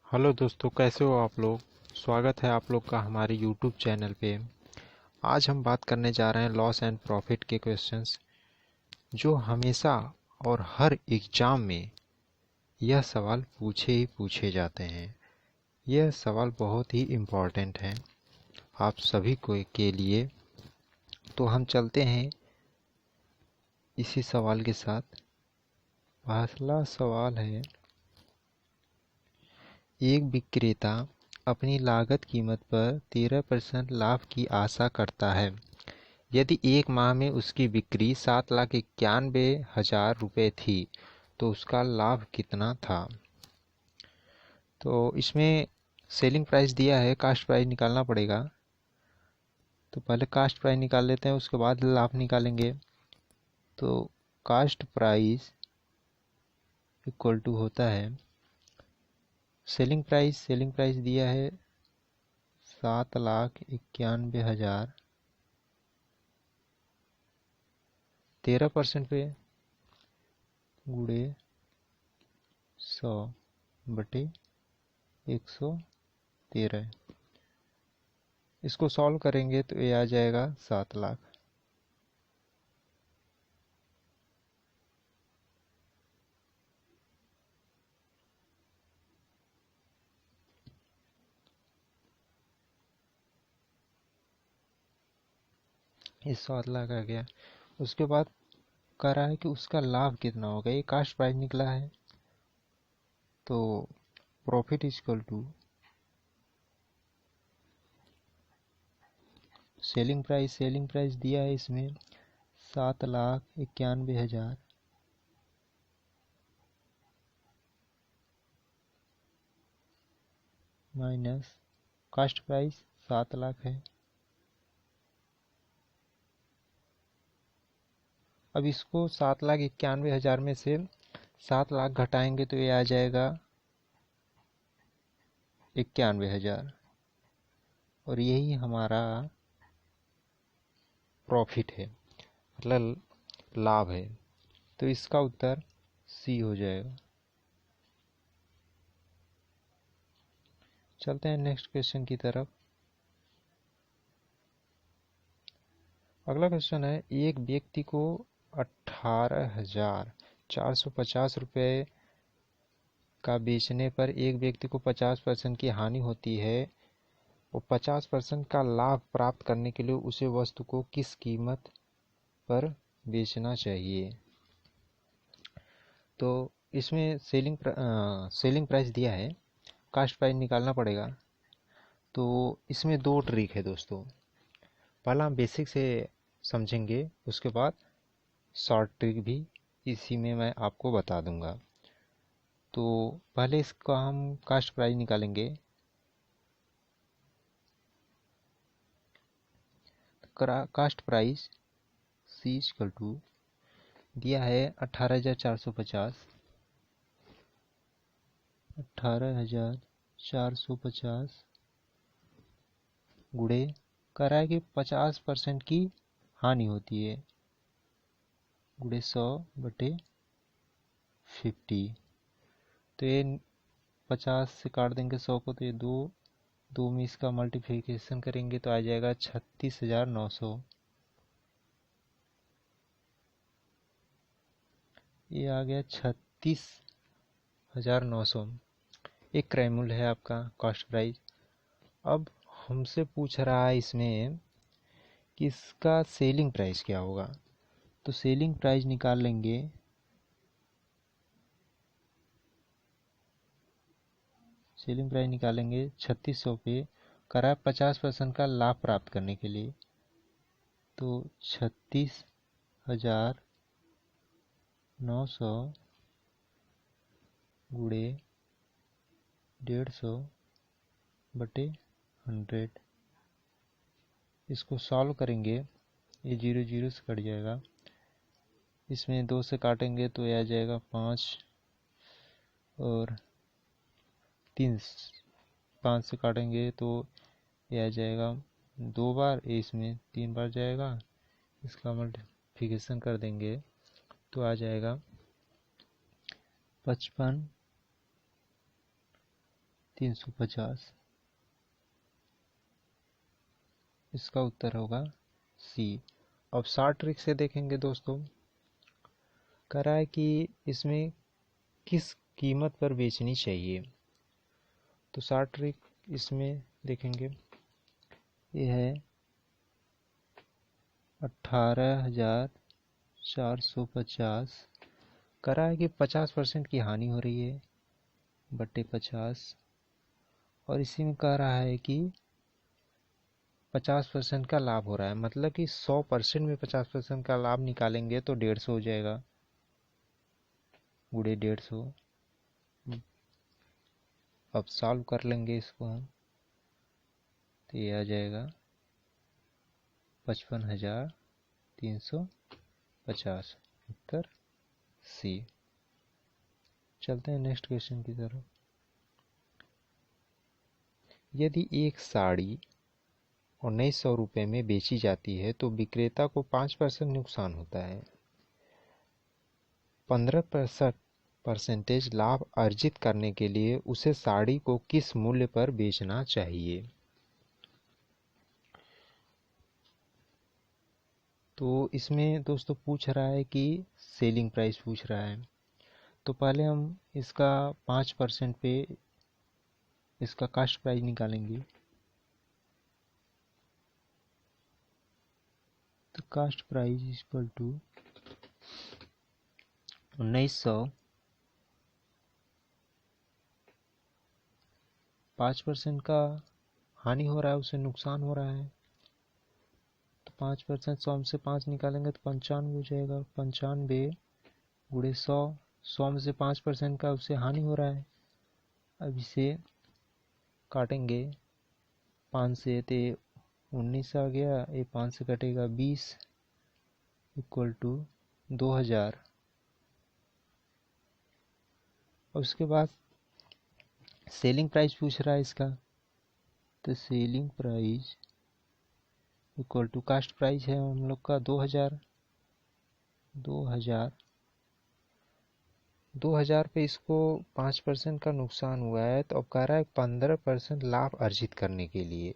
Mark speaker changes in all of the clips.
Speaker 1: Hello दोस्तों, कैसे हो आप लोग। स्वागत है आप लोग का हमारे यूट्यूब चैनल पे। आज हम बात करने जा रहे हैं लॉस एंड प्रॉफिट के क्वेश्चंस, जो हमेशा और हर एग्जाम में यह सवाल पूछे ही पूछे जाते हैं। यह सवाल बहुत ही इम्पोर्टेंट है आप सभी को के लिए। तो हम चलते हैं इसी सवाल के साथ। पहला सवाल है, एक विक्रेता अपनी लागत कीमत पर 13% लाभ की आशा करता है। यदि एक माह में उसकी बिक्री 7,91,000 रुपये थी तो उसका लाभ कितना था। तो इसमें सेलिंग प्राइस दिया है, कास्ट प्राइस निकालना पड़ेगा। तो पहले कास्ट प्राइस निकाल लेते हैं, उसके बाद लाभ निकालेंगे। तो कास्ट प्राइस इक्वल टू होता है सेलिंग प्राइस। सेलिंग प्राइस दिया है 7,91,000, 13% पे गुड़े 100/113। इसको सॉल्व करेंगे तो ये आ जाएगा 7 लाख। ये 7 लाख आ गया। उसके बाद कह रहा है कि उसका लाभ कितना होगा। ये कास्ट प्राइस निकला है, तो profit equal to selling price. Selling price दिया है इसमें 7,91,000 माइनस कास्ट प्राइस 7 लाख है। अब इसको 7,91,000 में से 7 लाख घटाएंगे तो ये आ जाएगा 91,000, और यही हमारा प्रॉफिट है, मतलब लाभ है। तो इसका उत्तर सी हो जाएगा। चलते हैं नेक्स्ट क्वेश्चन की तरफ। अगला क्वेश्चन है, एक व्यक्ति को 18,450 रुपये का बेचने पर एक व्यक्ति को 50% की हानि होती है और 50% का लाभ प्राप्त करने के लिए उसे वस्तु को किस कीमत पर बेचना चाहिए। तो इसमें सेलिंग प्राइस दिया है, कास्ट प्राइस निकालना पड़ेगा। तो इसमें दो ट्रिक है दोस्तों। पहला हम बेसिक से समझेंगे, उसके बाद शॉर्ट ट्रिक भी इसी में मैं आपको बता दूंगा। तो पहले इसका हम कास्ट प्राइस निकालेंगे। Cost price C equal to दिया है 18,450। 18,450 गुड़े कर रहा है कि 50% की हानि होती है, गुड़े 100/50। तो ये 50 से काट देंगे 100 को, तो ये दो में इसका मल्टीप्लिकेशन करेंगे तो आ जाएगा 36,900। ये आ गया 36,900। एक क्रय मूल्य है आपका कॉस्ट प्राइस। अब हमसे पूछ रहा है इसमें कि इसका सेलिंग प्राइस क्या होगा। तो सेलिंग प्राइस निकाल लेंगे। सेलिंग प्राइस निकालेंगे 3600 पे, करा 50% का लाभ प्राप्त करने के लिए। तो 36,900 गुड़े 150/100। इसको सॉल्व करेंगे, ये 0 0 से कट जाएगा। इसमें 2 से काटेंगे तो यह आ जाएगा 5, और 5 से काटेंगे तो यह आ जाएगा 2 बार, इसमें 3 बार जाएगा। इसका मल्टीप्लिकेशन कर देंगे तो आ जाएगा 55 350। इसका उत्तर होगा सी। अब शॉर्ट ट्रिक से देखेंगे दोस्तों, कह रहा है कि इसमें किस कीमत पर बेचनी चाहिए। तो शॉर्ट ट्रिक इसमें देखेंगे, ये है 18,450। कह रहा है कि 50% की हानि हो रही है बटे 50, और इसी में कह रहा है कि 50% का लाभ हो रहा है, मतलब कि 100% में 50% का लाभ निकालेंगे तो 150 हो जाएगा, गुणे 150। अब सॉल्व कर लेंगे इसको हम, तो ये आ जाएगा 55,350। उत्तर सी। चलते हैं नेक्स्ट क्वेश्चन की तरफ। यदि एक साड़ी 1900 रुपये में बेची जाती है तो विक्रेता को 5% नुकसान होता है। 15% लाभ अर्जित करने के लिए उसे साड़ी को किस मूल्य पर बेचना चाहिए। तो इसमें दोस्तों पूछ रहा है कि सेलिंग प्राइस पूछ रहा है, तो पहले हम इसका 5% पे इसका कास्ट प्राइस निकालेंगे। तो कास्ट प्राइस इक्वल टू 1900, 5% का हानि हो रहा है, उसे नुकसान हो रहा है, तो 5%, 100 में से 5 निकालेंगे तो 95 हो जाएगा। 95 गुणे 100, 100 में से 5% का उसे हानि हो रहा है। अब इसे काटेंगे 5 से, तो 19 आ गया, ये 5 से कटेगा 20, इक्वल टू 2000। और उसके बाद सेलिंग प्राइस पूछ रहा है इसका, तो selling price equal to cost price है हम लोग का 2000। 2000 पे इसको 5% का नुकसान हुआ है, तो अब कह रहा है 15% लाभ अर्जित करने के लिए।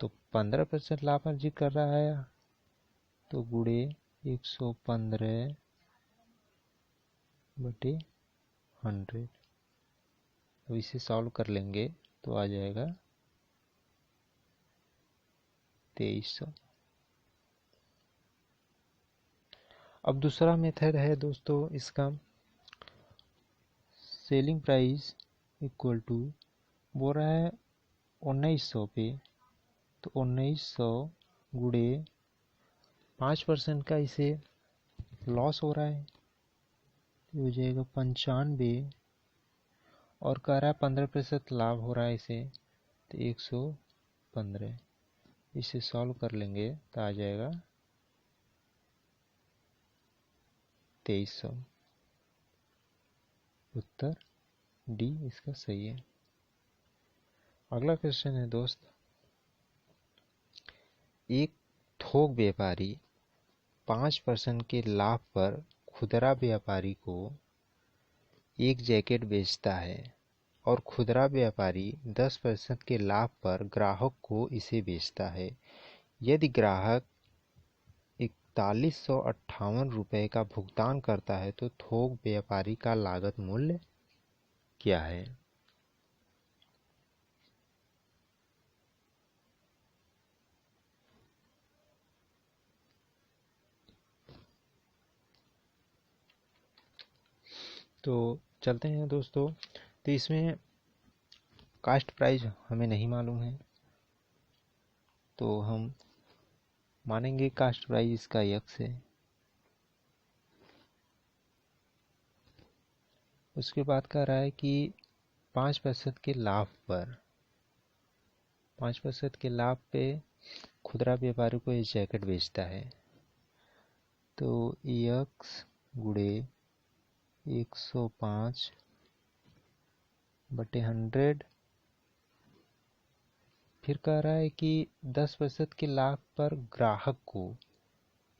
Speaker 1: तो 15% लाभ अर्जित कर रहा है, तो गुणे 115 बटे 100। अब इसे सॉल्व कर लेंगे तो आ जाएगा 2300। अब दूसरा मेथड है दोस्तों इसका, सेलिंग प्राइस इक्वल टू, बोल रहा है 1900 पे, तो 1900 गुणे 5% का इसे लॉस हो रहा है, तो हो जाएगा 95, और कह रहा है 15% लाभ हो रहा है इसे, तो 115। इसे सॉल्व कर लेंगे तो आ जाएगा 2300। उत्तर डी इसका सही है। अगला क्वेश्चन है दोस्त, एक थोक व्यापारी 5% के लाभ पर खुदरा व्यापारी को एक जैकेट बेचता है और खुदरा व्यापारी 10% के लाभ पर ग्राहक को इसे बेचता है। यदि ग्राहक 4158 रुपये का भुगतान करता है तो थोक व्यापारी का लागत मूल्य क्या है। तो चलते हैं दोस्तों, तो इसमें कास्ट प्राइस हमें नहीं मालूम है, तो हम मानेंगे कास्ट प्राइस इसका x है। उसके बाद कह रहा है कि 5% के लाभ पर, 5% के लाभ पे खुदरा व्यापारी को ये जैकेट बेचता है, तो x गुणे 105 बटे 100। फिर कह रहा है कि 10% के लाभ पर ग्राहक को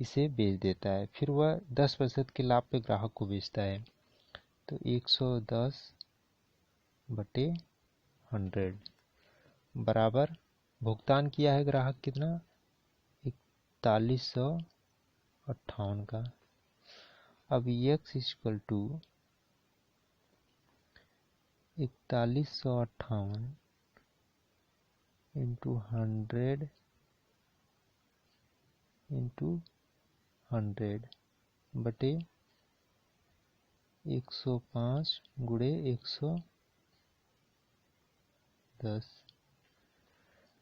Speaker 1: इसे बेच देता है, फिर वह 10% के लाभ पे ग्राहक को बेचता है, तो 110 बटे 100 बराबर भुगतान किया है ग्राहक कितना 4158 का। अब x equal to 4158 into 100 into 100 बटे 105 गुणे 110।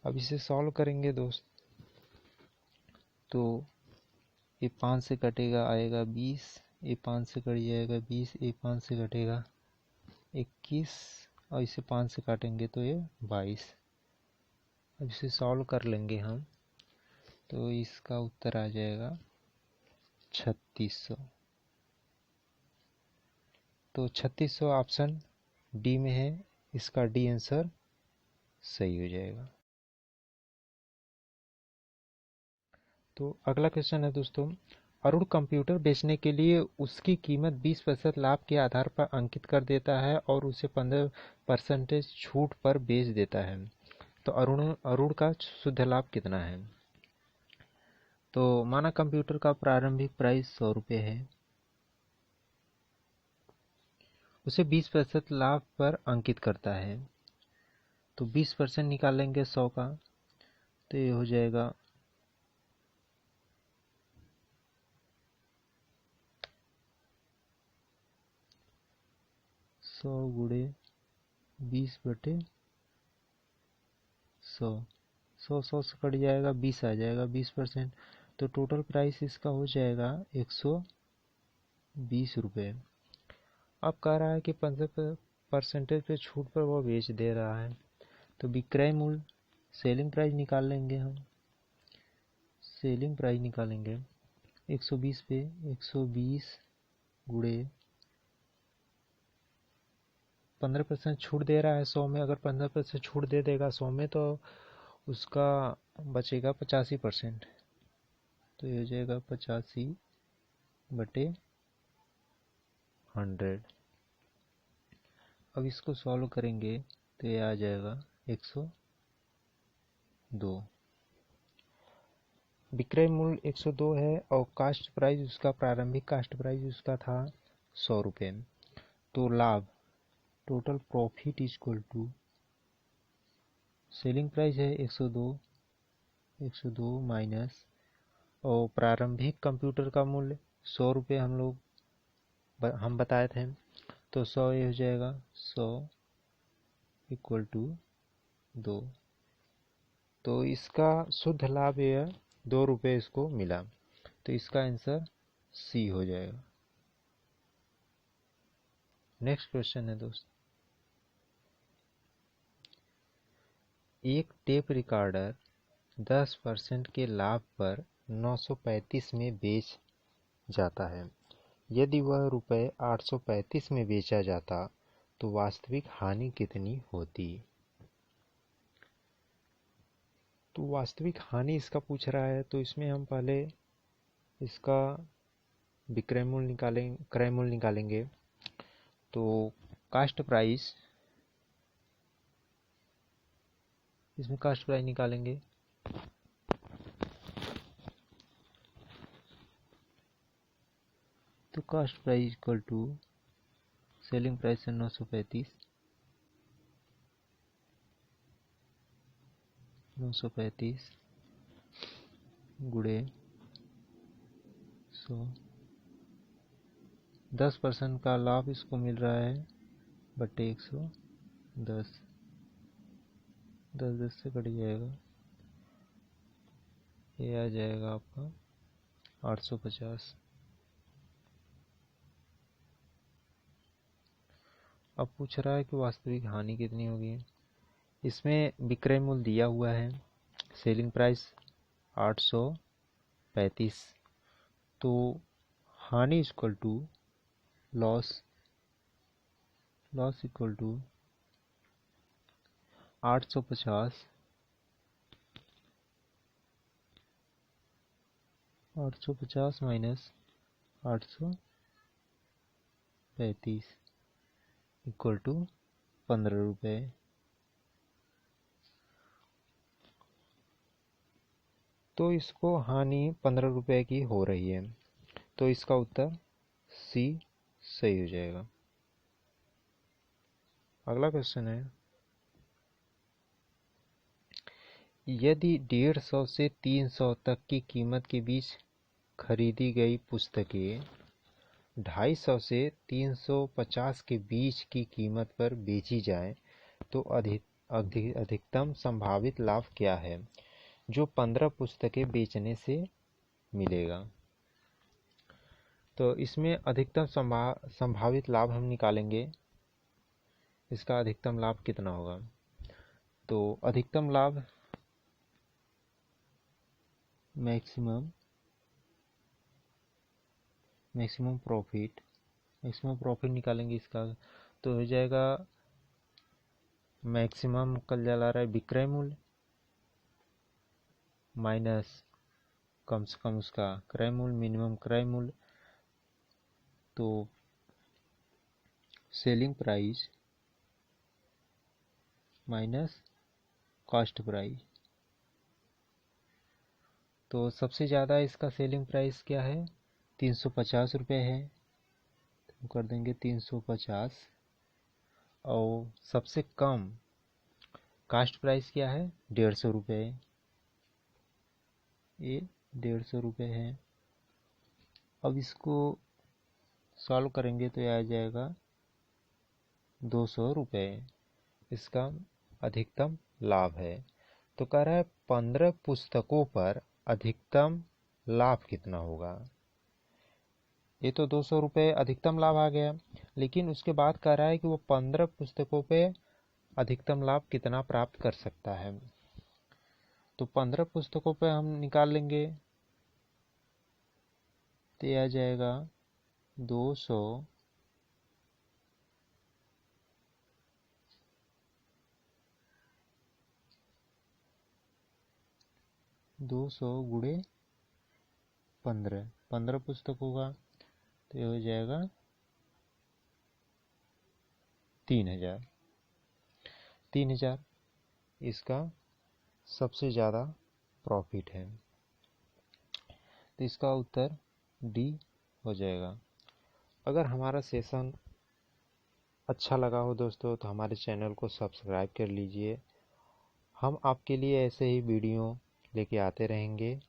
Speaker 1: अब इसे सॉल्व करेंगे दोस्त, तो ये 5 से कटेगा आएगा 20, ये 5 से कट जाएगा 20, ये 5 से कटेगा 21 और इसे 5 से काटेंगे तो ये 22। अब इसे सॉल्व कर लेंगे हम, तो इसका उत्तर आ जाएगा 3600। तो 3600 ऑप्शन डी में है, इसका डी आंसर सही हो जाएगा। तो अगला क्वेश्चन है दोस्तों, अरुण कंप्यूटर बेचने के लिए उसकी कीमत 20% लाभ के आधार पर अंकित कर देता है और उसे 15% छूट पर बेच देता है, तो अरुण का शुद्ध लाभ कितना है। तो माना कंप्यूटर का प्रारंभिक प्राइस 100 रुपये है, उसे 20% लाभ पर अंकित करता है, तो 20% निकालेंगे 100 का, तो ये हो जाएगा 100 गुणे 20 बटे 100, 100 से कट जाएगा 20 आ जाएगा 20%, तो टोटल प्राइस इसका हो जाएगा 120 रुपये। अब कह रहा है कि 15% पे छूट पर वो बेच दे रहा है, तो विक्रय मूल्य सेलिंग प्राइस निकाल लेंगे हम। सेलिंग प्राइस निकालेंगे 120 पे 120 गुणे 15% छूट दे रहा है 100 में, अगर 15% छूट दे देगा 100 में तो उसका बचेगा 85%, तो ये हो जाएगा 85 बटे 100। अब इसको सॉल्व करेंगे तो ये आ जाएगा 102। विक्रय मूल्य 102 है और कास्ट प्राइस उसका प्रारंभिक कास्ट प्राइस उसका था 100 रुपये, तो लाभ total profit equal to selling price है 102 माइनस और प्रारंभिक कंप्यूटर का मूल्य 100 रुपये हम बताए थे, तो 100 ये हो जाएगा 100 इक्वल टू 2, तो इसका शुद्ध लाभ यह 2 रुपये इसको मिला, तो इसका आंसर सी हो जाएगा। नेक्स्ट क्वेश्चन है दोस्त, एक टेप रिकॉर्डर 10% के लाभ पर 935 में बेच जाता है, यदि वह रुपये 835 में बेचा जाता तो वास्तविक हानि कितनी होती। तो वास्तविक हानि इसका पूछ रहा है, तो इसमें हम पहले इसका विक्रय मूल्य क्रय मूल्य निकालेंगे, तो कास्ट प्राइस, इसमें कास्ट प्राइस निकालेंगे, तो cost price equal to selling price है 935 गुणे 100, 10% का लाभ इसको मिल रहा है बटे 110, 10 से कट जाएगा, ये आ जाएगा आपका 850। अब पूछ रहा है कि वास्तविक हानि कितनी होगी। इसमें विक्रय मूल्य दिया हुआ है, सेलिंग प्राइस 835, तो हानि equal to loss equal to 850 माइनस 835 इक्वल टू 15 रुपये। तो इसको हानि 15 रुपये की हो रही है, तो इसका उत्तर सी सही हो जाएगा। अगला क्वेश्चन है, यदि 150 से 300 तक की कीमत के बीच खरीदी गई पुस्तकें 250 से 350 के बीच की कीमत पर बेची जाए तो अधिकतम संभावित लाभ क्या है जो 15 पुस्तकें बेचने से मिलेगा। तो इसमें अधिकतम संभावित लाभ हम निकालेंगे, इसका अधिकतम लाभ कितना होगा। तो अधिकतम लाभ मैक्सिमम प्रॉफिट निकालेंगे इसका, तो हो जाएगा मैक्सिमम कल जला रहा है विक्रय मूल्य माइनस कम से कम उसका क्रय मूल्य, मिनिमम क्रय मूल्य, तो selling price minus cost price. तो सबसे ज़्यादा इसका सेलिंग प्राइस क्या है, 350 रुपये है, तो कर देंगे 350। और सबसे कम कास्ट प्राइस क्या है, 150 रुपये, ये 150 रुपये है। अब इसको सॉल्व करेंगे तो यह आ जाएगा 200 रुपये, इसका अधिकतम लाभ है। तो कह रहा है 15 पुस्तकों पर अधिकतम लाभ कितना होगा। ये तो 200 रुपये अधिकतम लाभ आ गया, लेकिन उसके बाद कह रहा है कि वो 15 पुस्तकों पे अधिकतम लाभ कितना प्राप्त कर सकता है। तो 15 पुस्तकों पे हम निकाल लेंगे तो यह आ जाएगा 200 गुणे 15 पुस्तक होगा, तो ये हो जाएगा 3000 इसका सबसे ज़्यादा प्रॉफिट है, तो इसका उत्तर डी हो जाएगा। अगर हमारा सेशन अच्छा लगा हो दोस्तों तो हमारे चैनल को सब्सक्राइब कर लीजिए। हम आपके लिए ऐसे ही वीडियो लेके आते रहेंगे।